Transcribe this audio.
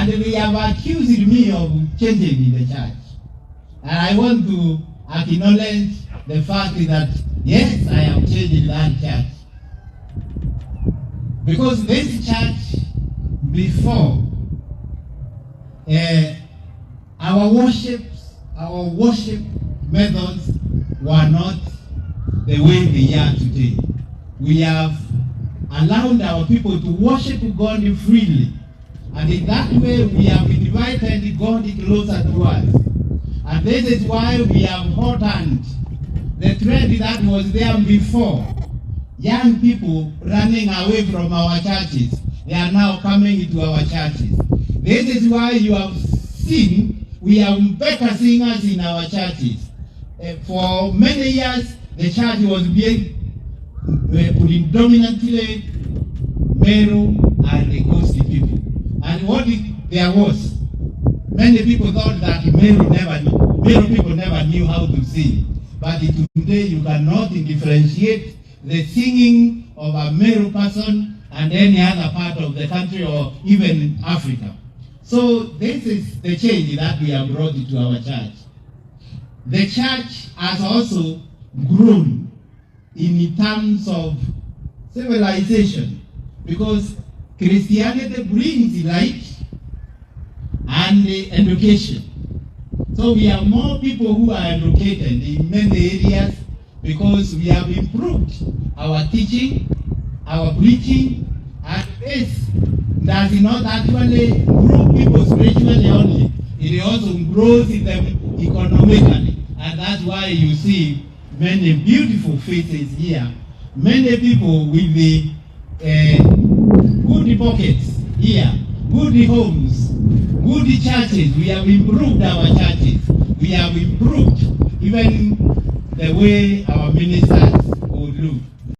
And they have accused me of changing in the church. And I want to acknowledge the fact that, yes, I have changed in that church. Because this church, before, our worship methods were not the way they are today. We have allowed our people to worship God freely. And in that way, we have invited God closer to us. And this is why we have hottened the trend that was there before. Young people running away from our churches, they are now coming into our churches. This is why you have seen we have better singers in our churches. For many years, the church was being predominantly Meru and the Coast people. And what there was, many people thought that Meru people never knew how to sing. But today you cannot differentiate the singing of a Meru person and any other part of the country or even Africa. So this is the change that we have brought to our church. The church has also grown in terms of civilization, because Christianity brings light and education. So we have more people who are educated in many areas because we have improved our teaching, our preaching, and this does not actually grow people spiritually only. It also grows them economically. And that's why you see many beautiful faces here. Many people with the good pockets here, good homes, good churches. We have improved our churches. We have improved even the way our ministers would look.